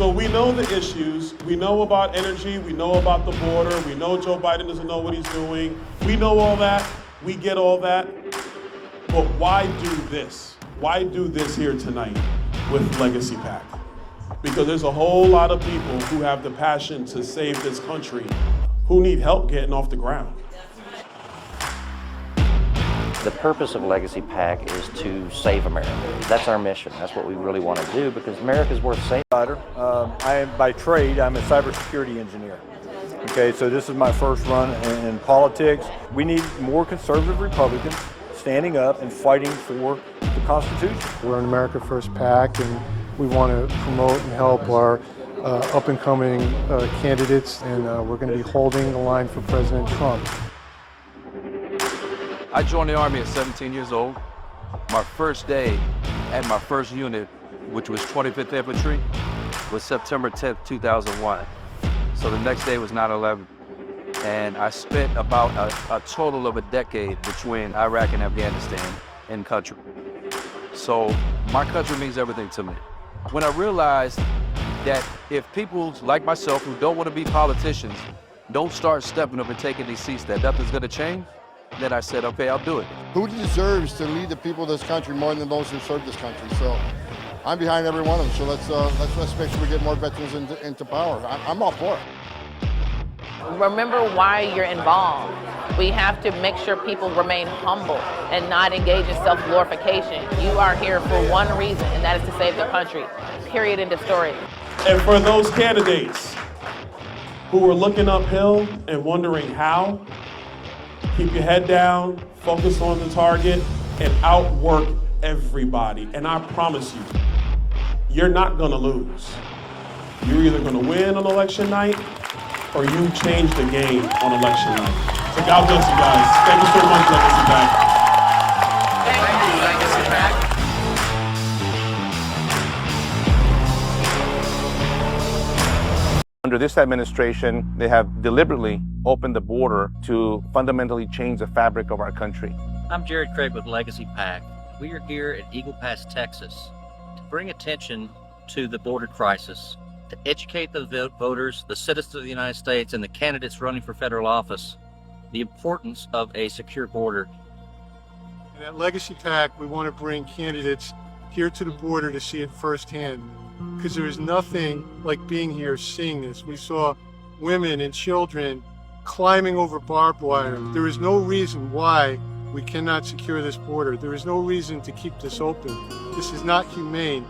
So we know the issues, we know about energy, we know about the border, we know Joe Biden doesn't know what he's doing. We know all that, we get all that. But why do this? Why do this here tonight with Legacy PAC? Because there's a whole lot of people who have the passion to save this country who need help getting off the ground. The purpose of Legacy PAC is to save America. That's our mission. That's what we really want to do because America's worth saving. I am by trade, I'm a cybersecurity engineer. Okay, so this is my first run in politics. We need more conservative Republicans standing up and fighting for the Constitution. We're an America First PAC, and we want to promote and help our up-and-coming candidates, and we're going to be holding the line for President Trump. I joined the Army at 17 years old. My first day at my first unit, which was 25th Infantry, was September 10th, 2001. So the next day was 9/11. And I spent about a total of a decade between Iraq and Afghanistan in country. So my country means everything to me. When I realized that if people like myself who don't want to be politicians don't start stepping up and taking these seats, that nothing's going to change, then I said, okay, I'll do it. Who deserves to lead the people of this country more than those who serve this country? So I'm behind every one of them. So let's make sure we get more veterans into power. I'm all for it. Remember why you're involved. We have to make sure people remain humble and not engage in self-glorification. You are here for one reason, and that is to save the country. Period. End of story. And for those candidates who are looking uphill and wondering how, keep your head down, focus on the target, and outwork everybody. And I promise you, you're not gonna lose. You're either gonna win on election night or you change the game on election night. So God bless you guys. Thank you so much, Legacy PAC. Thank you, Legacy PAC. Under this administration, they have deliberately opened the border to fundamentally change the fabric of our country. I'm Jared Craig with Legacy PAC. We are here at Eagle Pass, Texas, to bring attention to the border crisis, to educate the voters, the citizens of the United States, and the candidates running for federal office, the importance of a secure border. And at Legacy PAC, we want to bring candidates here to the border to see it firsthand, because there is nothing like being here, seeing this. We saw women and children climbing over barbed wire. There is no reason why we cannot secure this border. There is no reason to keep this open. This is not humane.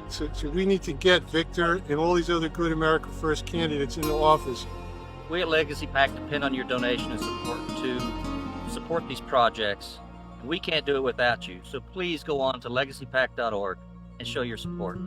So we need to get Victor and all these other good America First candidates into office. We at Legacy PAC depend on your donation and support to support these projects. We can't do it without you. So please go on to legacypac.org and show your support.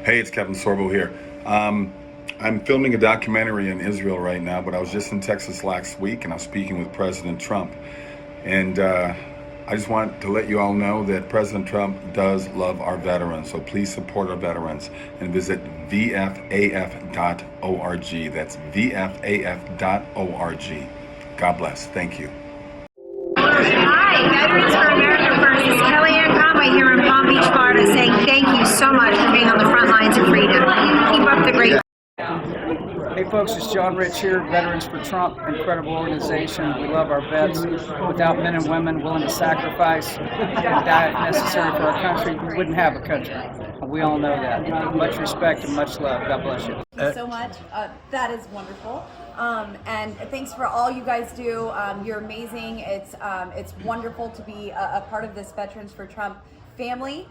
Hey, it's Kevin Sorbo here. I'm filming a documentary in Israel right now, but I was just in Texas last week and I was speaking with President Trump. And I just want to let you all know that President Trump does love our veterans, so please support our veterans and visit VFAF.org. That's VFAF.org. God bless. Thank you. Hi, Veterans for America First. It's Kellyanne Conway here in Palm Beach, Florida, saying thank you so much for being on the front lines of freedom. Keep up the great. Hey folks, it's John Rich here, Veterans for Trump, incredible organization. We love our vets. Without men and women willing to sacrifice and die necessary for our country, we wouldn't have a country. We all know that. Much respect and much love. God bless you. Thank you so much. That is wonderful. And thanks for all you guys do. You're amazing. It's wonderful to be a part of this Veterans for Trump family.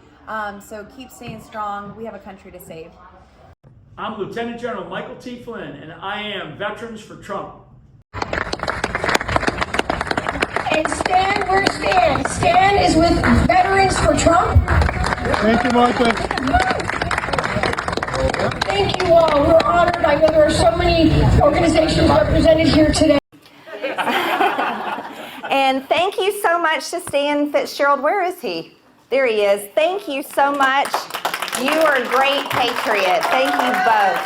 So keep staying strong. We have a country to save. I'm Lieutenant General Michael T. Flynn, and I am Veterans for Trump. And Stan, where's Stan? Stan is with Veterans for Trump. Thank you, Martha. Thank you all. We're honored. I know there are so many organizations represented here today. And thank you so much to Stan Fitzgerald. Where is he? There he is. Thank you so much. You are a great patriot. Thank you both.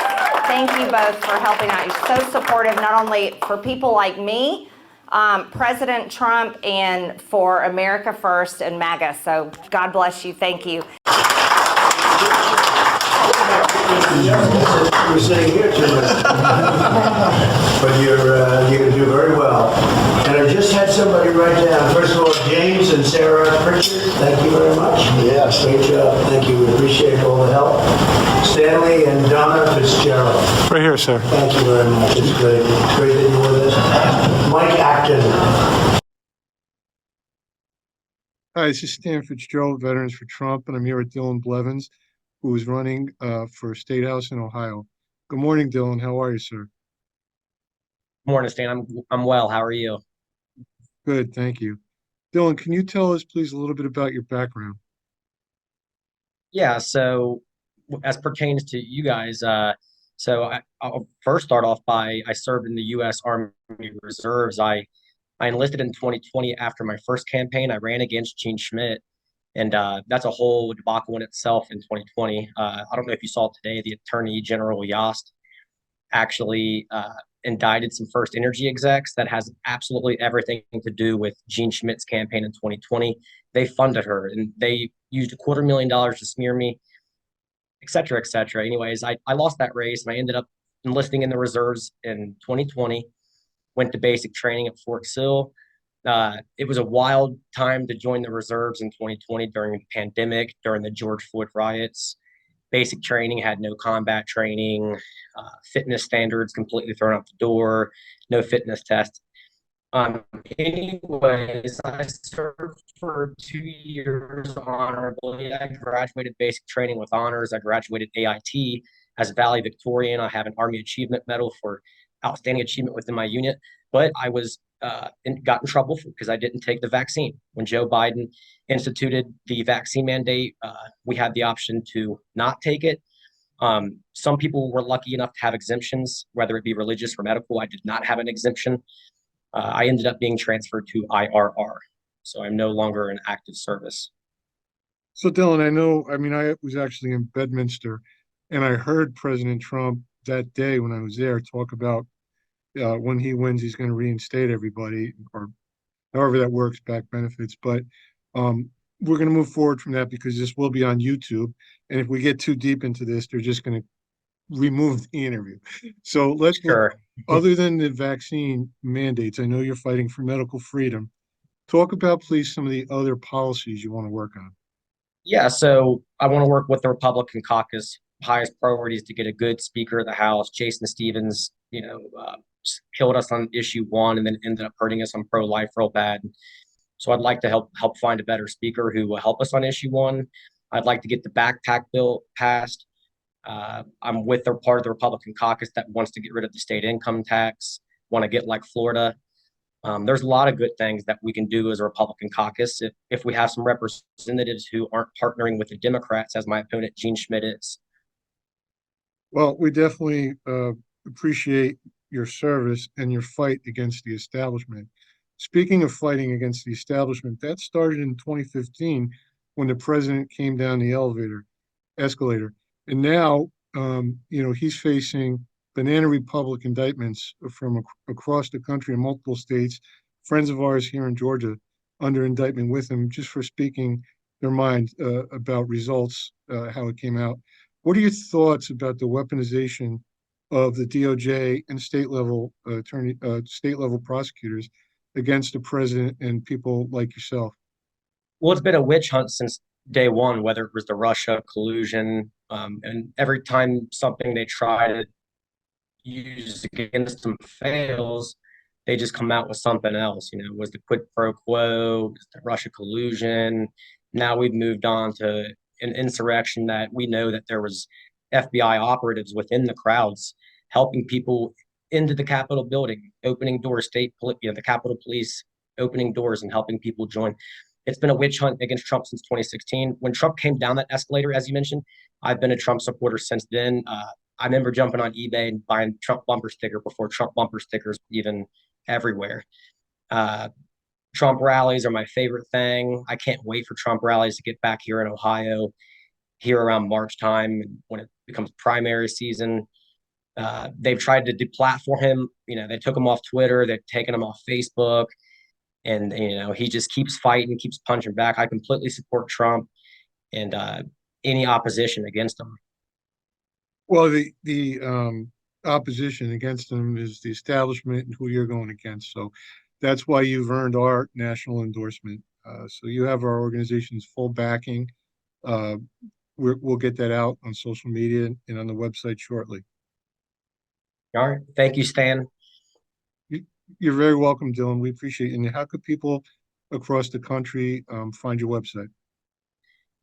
Thank you both for helping out. You're so supportive, not only for people like me, President Trump and for America First and MAGA. So God bless you. Thank you. You're sitting here too much. But you're going to do very well. And I just had somebody write down, first of all, James and Sarah Pritchard, thank you very much. Yes. Great job. Thank you. We appreciate all the help. Stanley and Donna Fitzgerald. Right here, sir. Thank you very much. It's great. It's great that you're with us. Mike Acton. Hi, this is Stan Fitzgerald, Veterans for Trump, and I'm here with Dillon Blevins, who is running for State House in Ohio. Good morning, Dillon. How are you, sir? Morning, Stan. I'm well. How are you? Good, thank you. Dillon, can you tell us, please, a little bit about your background? Yeah, so as pertains to you guys, I'll first start off by I served in the U.S. Army Reserves. I enlisted in 2020 after my first campaign. I ran against Gene Schmidt, and that's a whole debacle in itself in 2020. I don't know if you saw today, the Attorney General Yost actually indicted some First Energy execs. That has absolutely everything to do with Gene Schmidt's campaign in 2020. They funded her, and they used $250,000 to smear me, et cetera, et cetera. Anyways, I lost that race, and I ended up enlisting in the reserves in 2020, went to basic training at Fort Sill. It was a wild time to join the reserves in 2020 during the pandemic, during the George Floyd riots. Basic training had no combat training, fitness standards completely thrown out the door, no fitness test. Anyways, I served for 2 years honorably. I graduated basic training with honors. I graduated AIT as valedictorian. I have an Army Achievement Medal for outstanding achievement within my unit, but I was got in trouble because I didn't take the vaccine. When Joe Biden instituted the vaccine mandate, we had the option to not take it. Some people were lucky enough to have exemptions, whether it be religious or medical. I did not have an exemption. I ended up being transferred to IRR, so I'm no longer in active service. So, Dillon, I was actually in Bedminster, and I heard President Trump that day when I was there talk about when he wins, he's going to reinstate everybody, or however that works, back benefits. But we're going to move forward from that because this will be on YouTube. And if we get too deep into this, they're just going to remove the interview. So let's Sure. Other than the vaccine mandates, I know you're fighting for medical freedom. Talk about, please, some of the other policies you want to work on. Yeah, so I want to work with the Republican caucus. Highest priority is to get a good Speaker of the House. Jason Stevens, killed us on issue 1 and then ended up hurting us on pro-life real bad. So I'd like to help find a better speaker who will help us on issue 1. I'd like to get the backpack bill passed. I'm with part of the Republican caucus that wants to get rid of the state income tax, want to get like Florida. There's a lot of good things that we can do as a Republican caucus if we have some representatives who aren't partnering with the Democrats, as my opponent Gene Schmidt is. Well, we definitely appreciate your service and your fight against the establishment. Speaking of fighting against the establishment, that started in 2015 when the president came down the escalator. And now, he's facing Banana Republic indictments from across the country in multiple states. Friends of ours here in Georgia under indictment with him just for speaking their mind about results, how it came out. What are your thoughts about the weaponization of the DOJ and state level prosecutors against the president and people like yourself? Well, it's been a witch hunt since day one, whether it was the Russia collusion, and every time something they try to use against them fails, they just come out with something else. Was the quid pro quo, the Russia collusion. Now we've moved on to an insurrection that we know that there was FBI operatives within the crowds helping people into the Capitol building, opening doors, the Capitol Police opening doors and helping people join. It's been a witch hunt against Trump since 2016. When Trump came down that escalator, as you mentioned, I've been a Trump supporter since then. I remember jumping on eBay and buying Trump bumper sticker before Trump bumper stickers were even everywhere. Trump rallies are my favorite thing. I can't wait for Trump rallies to get back here in Ohio, here around March time when it becomes primary season. They've tried to deplatform him. They took him off Twitter. They've taken him off Facebook. And, he just keeps fighting, keeps punching back. I completely support Trump and any opposition against him. Well, the opposition against him is the establishment and who you're going against. So that's why you've earned our national endorsement. So you have our organization's full backing. We'll get that out on social media and on the website shortly. All right. Thank you, Stan. You're very welcome, Dillon. We appreciate it. And how could people across the country find your website?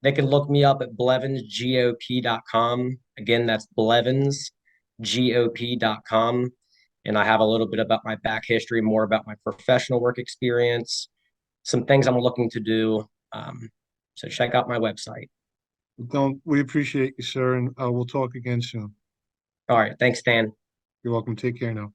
They can look me up at blevinsgop.com. Again, that's blevinsgop.com. And I have a little bit about my back history, more about my professional work experience, some things I'm looking to do. So check out my website. We appreciate you, sir, and we'll talk again soon. All right. Thanks, Stan. You're welcome. Take care now.